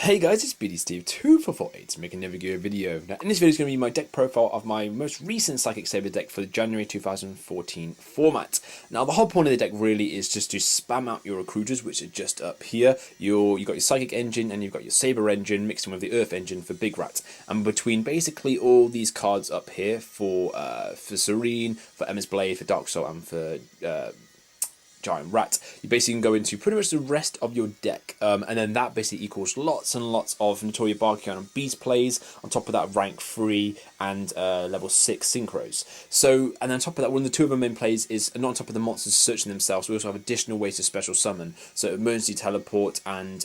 Hey guys, it's speedysteve2448 making another Yugioh video. Now, in this video is going to be my deck profile of my most recent Psychic Saber deck for the January 2014 format. Now, the whole point of the deck really is just to spam out your recruiters, which are just up here. You've got your Psychic engine and you've got your Saber engine mixed in with the Earth engine for Big Rat. And between basically all these cards up here for Serene, for Emma's Blade, for Dark Soul, and for Giant Rat, you basically can go into pretty much the rest of your deck, and then that basically equals lots and lots of Notoria Barkion and Beast plays, on top of that rank 3 and level 6 synchros. So, and then on top of that, one of the two of the main plays is not on top of the monsters searching themselves, we also have additional ways to special summon, so Emergency Teleport and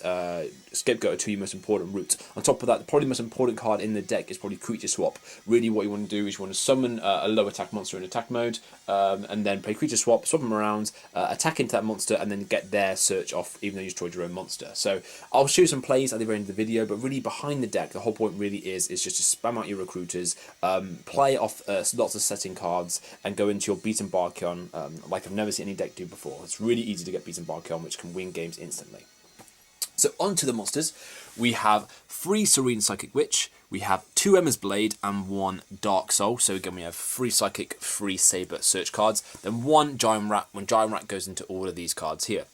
Scapegoat are two of your most important routes. On top of that, probably the most important card in the deck is probably Creature Swap. Really what you want to do is you want to summon a low attack monster in attack mode, and then play Creature Swap, swap them around, attack into that monster, and then get their search off even though you destroyed your own monster. So I'll show you some plays at the very end of the video, but really behind the deck, the whole point really is just to spam out your recruiters, play off lots of setting cards, and go into your Beaten Barkion like I've never seen any deck do before. It's really easy to get Beaten Barkion, which can win games instantly. So on to the monsters. We have 3 Serene Psychic Witch, we have 2 Emma's Blade, and 1 Dark Soul. So again, we have 3 Psychic, 3 Saber search cards, then 1 Giant Rat, when Giant Rat goes into all of these cards here.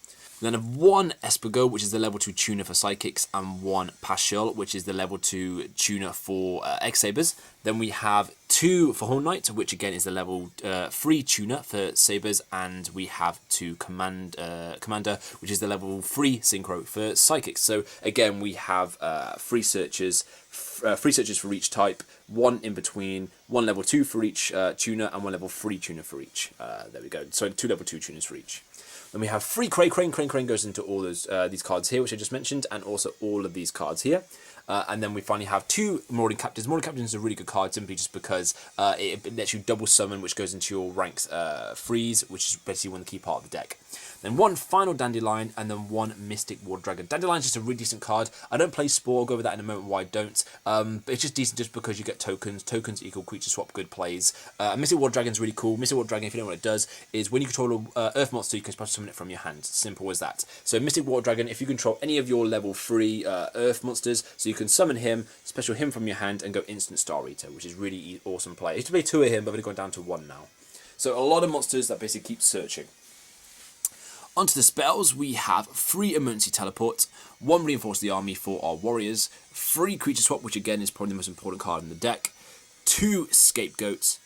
We then have 1 Espargo, which is the level 2 tuner for Psychics, and 1 Pashul, which is the level 2 tuner for X-Sabers. Then we have 2 for Horn Knight, which again is the level 3 tuner for Sabers, and we have 2 Commander, which is the level 3 synchro for Psychics. So again, we have 3 searches for each type, 1 in between, 1 level 2 for each tuner, and 1 level 3 tuner for each. There we go. So 2 level 2 tuners for each. Then we have 3 Crane. Crane goes into all those these cards here, which I just mentioned, and also all of these cards here. And then we finally have 2 Marauding Captains. Marauding Captains is a really good card simply just because it lets you double summon, which goes into your ranks freeze, which is basically one of the key part of the deck. Then 1 final Dandelion, and then 1 Mystic War Dragon. Dandelion is just a really decent card. I don't play Spore, I'll go over that in a moment why I don't. But it's just decent just because you get tokens. Tokens equal Creature Swap, good plays. Mystic War Dragon is really cool. Mystic War Dragon, if you don't know what it does, is when you control an Earth monster, you can special summon it from your hand. Simple as that. So Mystic War Dragon, if you control any of your level 3 Earth monsters, so you can summon him, special him from your hand, and go instant Star Eater, which is really awesome play. I used to play 2 of him, but they've gone down to 1 now. So a lot of monsters that basically keep searching. Onto the spells, we have 3 Emergency Teleport, 1 Reinforce the Army for our warriors, 3 Creature Swap, which again is probably the most important card in the deck, 2 Scapegoats,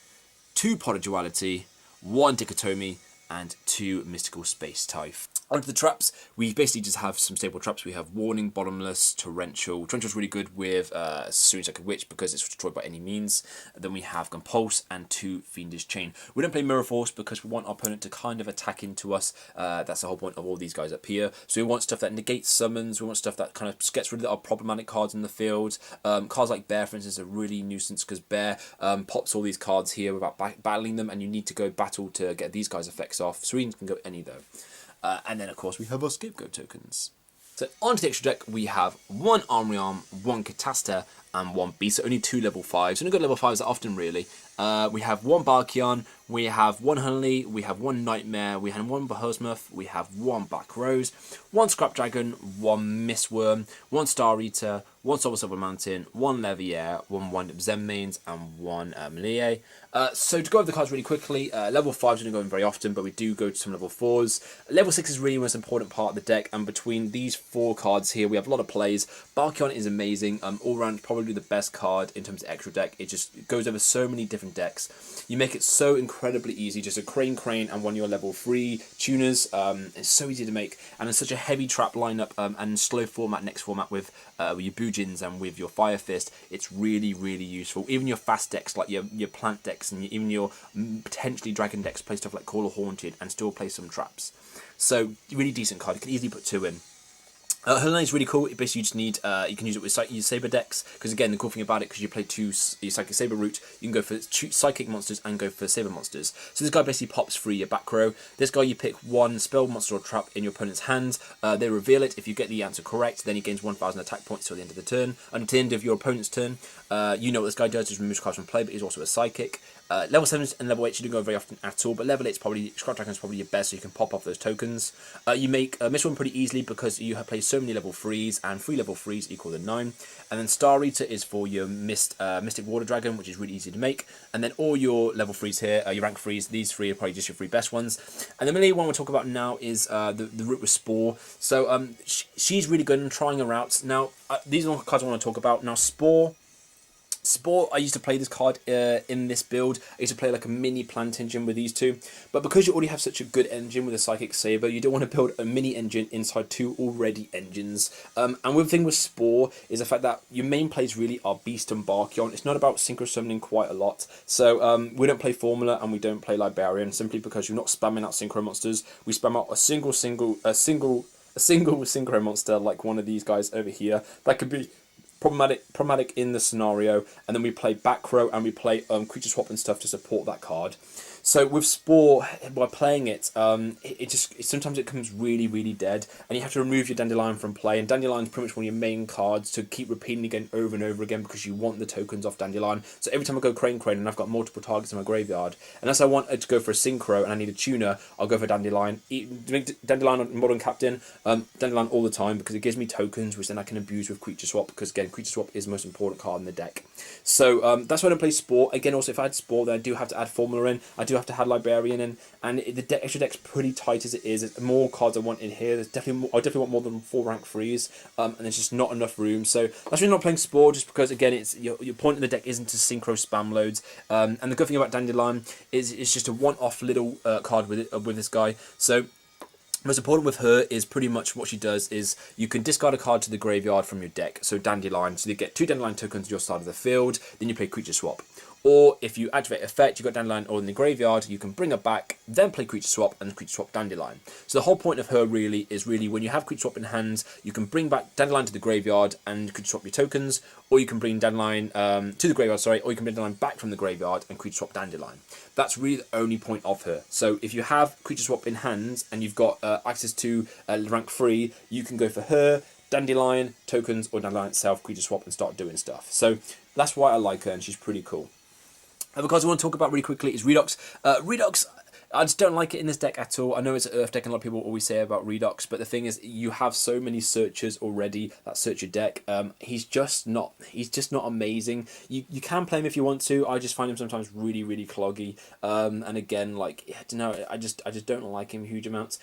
2 Pot of Duality, 1 Dichotomy, and 2 Mystical Space Type. Onto the traps, we basically just have some stable traps. We have Warning, Bottomless, Torrential. Torrential is really good with Serene Psychic Witch because it's destroyed by any means. And then we have Compulse and 2 Fiendish Chain. We don't play Mirror Force because we want our opponent to kind of attack into us. That's the whole point of all these guys up here. So we want stuff that negates summons. We want stuff that kind of gets rid of our problematic cards in the field. Cards like Bear, for instance, are really nuisance because Bear pops all these cards here without battling them, and you need to go battle to get these guys' effects off. Serene can go any though. And then, of course, we have our Scapegoat tokens. So, onto the extra deck, we have 1 Armory Arm, 1 Catasta, and 1 Beast. So, only 2 level 5s. So, only got level 5s that often, really. We have 1 Barkion, we have 1 Hunley, we have 1 Nightmare, we have 1 Behemoth, we have 1 Black Rose, 1 Scrap Dragon, 1 Mistworm, 1 Star Eater, 1 Silver Mountain, 1 Leviair, 1 Wind-Up Zen Mains, and 1 Melee. So to go over the cards really quickly, level 5 is going to go in very often, but we do go to some level 4s. Level 6 is really the most important part of the deck, and between these 4 cards here, we have a lot of plays. Barkion is amazing, all around probably the best card in terms of extra deck. It just goes over so many different decks. You make it so incredibly easy, just a Crane, and 1 of your level 3 tuners. It's so easy to make, and it's such a heavy trap lineup and slow format, next format with your Bujins and with your Fire Fist. It's really, really useful. Even your fast decks, like your plant decks, and even your potentially dragon decks, play stuff like Call of Haunted and still play some traps. So, really decent card. You can easily put 2 in. Helena is really cool. Basically, you just need you can use it with your Saber decks, because again, the cool thing about it, because you play your Psychic Saber route, you can go for Psychic monsters and go for Saber monsters. So this guy basically pops through your back row. This guy, you pick 1 spell, monster, or trap in your opponent's hand. They reveal it. If you get the answer correct, then he gains 1,000 attack points till the end of the turn. And at the end of your opponent's turn, you know what this guy does, is removes cards from play, but he's also a Psychic. Level 7s and level 8s you don't go very often at all, but level 8's probably, Scrap Dragon is probably your best, so you can pop off those tokens. You make Mist Worm pretty easily because you have played so many level 3s, and 3 level 3s equal the 9. And then Star Eater is for your Mystic Water Dragon, which is really easy to make. And then all your level 3s here, your rank 3s, these 3 are probably just your 3 best ones. And the main one we'll talk about now is the route with Spore. So she's really good in trying her out. Now, these are the cards I want to talk about. Now, Spore, I used to play this card in this build. I used to play like a mini plant engine with these two. But because you already have such a good engine with a Psychic Saber, you don't want to build a mini engine inside 2 already engines. And the thing with Spore is the fact that your main plays really are Beast and Barkion. It's not about synchro summoning quite a lot. So we don't play Formula and we don't play Librarian simply because you're not spamming out synchro monsters. We spam out a single synchro monster like one of these guys over here. That could be problematic in the scenario, and then we play back row and we play creature swap and stuff to support that card. So with Spore, by playing it, sometimes it comes really dead, and you have to remove your Dandelion from play. And Dandelion is pretty much one of your main cards to keep repeating again over and over again because you want the tokens off Dandelion. So every time I go Crane and I've got multiple targets in my graveyard, unless I want to go for a synchro and I need a tuner, I'll go for Dandelion. Dandelion on Modern Captain, Dandelion all the time because it gives me tokens which then I can abuse with creature swap, because again creature swap is the most important card in the deck. So that's why I don't play Spore. Again, also if I had Spore, then I do have to add Formula in. I do have to have Librarian in, and the extra deck's pretty tight as it is. There's more cards I want in here. There's definitely more, I definitely want more than 4 rank 3s, and there's just not enough room. So that's really not playing Spore, just because again it's your point in the deck isn't to synchro spam loads. And the good thing about Dandelion is it's just a one-off little card with this guy. So most important with her is pretty much what she does is you can discard a card to the graveyard from your deck. So Dandelion, so you get 2 Dandelion tokens to your side of the field, then you play creature swap. Or if you activate effect, you've got Dandelion all in the graveyard, you can bring her back, then play creature swap and creature swap Dandelion. So the whole point of her really is when you have creature swap in hands, you can bring back Dandelion to the graveyard and creature swap your tokens, or you can bring Dandelion to the graveyard, or you can bring Dandelion back from the graveyard and creature swap Dandelion. That's really the only point of her. So if you have creature swap in hands and you've got access to rank 3, you can go for her, Dandelion, tokens, or Dandelion itself, creature swap and start doing stuff. So that's why I like her, and she's pretty cool. Other cards I want to talk about really quickly is Redox. Redox, I just don't like it in this deck at all. I know it's an Earth deck and a lot of people always say about Redox, but the thing is you have so many searchers already that search your deck. He's just not amazing. You can play him if you want to. I just find him sometimes really cloggy. And again, like, I don't know, I just don't like him huge amounts.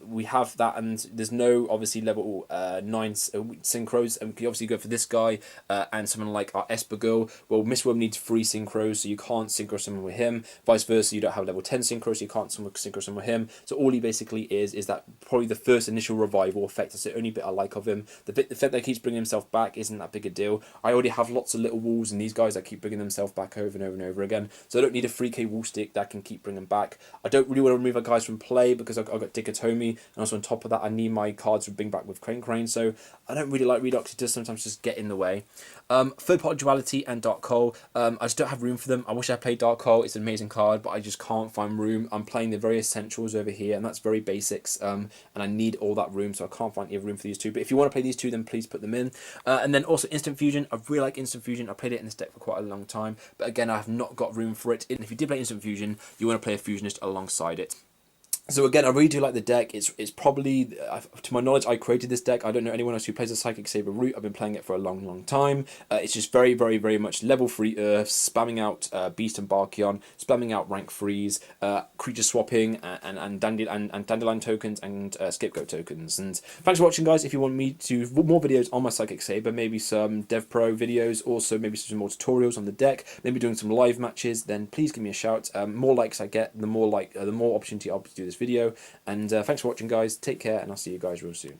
We have that, and there's no obviously level 9 synchros, and we can obviously go for this guy and someone like our Esper Girl. Well, Mist Worm needs 3 synchros, so you can't synchro someone with him. Vice versa, you don't have level 10 synchros, so you can't synchro someone with him. So all he basically is that probably the first initial revival effect. That's the only bit I like of him. The fact that he keeps bringing himself back isn't that big a deal. I already have lots of little walls and these guys that keep bringing themselves back over and over and over again. So I don't need a 3k wall stick that can keep bringing back. I don't really want to remove our guys from play because I've got Digatomi, and also on top of that I need my cards to bring back with Crane. So I don't really like Redox. It does sometimes just get in the way. Third Party Duality and Dark Coal. I just don't have room for them. I wish I played Dark Coal. It's an amazing card, but I just can't find room. I'm playing the very essentials over here, and that's very basics. And I need all that room, so I can't find any room for these two. But if you want to play these two, then please put them in. And then also Instant Fusion. I really like Instant Fusion. I played it in this deck for quite a long time, but again, I have not got room for it. And if you did play Instant Fusion, you want to play a Fusionist alongside it. So again, I really do like the deck. It's probably, to my knowledge, I created this deck. I don't know anyone else who plays a Psychic Saber route. I've been playing it for a long time. It's just very much level 3 Earth, spamming out Beast and Barkion, spamming out rank 3s, creature swapping, and Dandelion tokens, and Scapegoat tokens. And thanks for watching, guys. If you want me to do more videos on my Psychic Saber, maybe some DevPro videos, also maybe some more tutorials on the deck, maybe doing some live matches, then please give me a shout. More likes I get, the more opportunity I'll do this video. And thanks for watching, guys. Take care, and I'll see you guys real soon.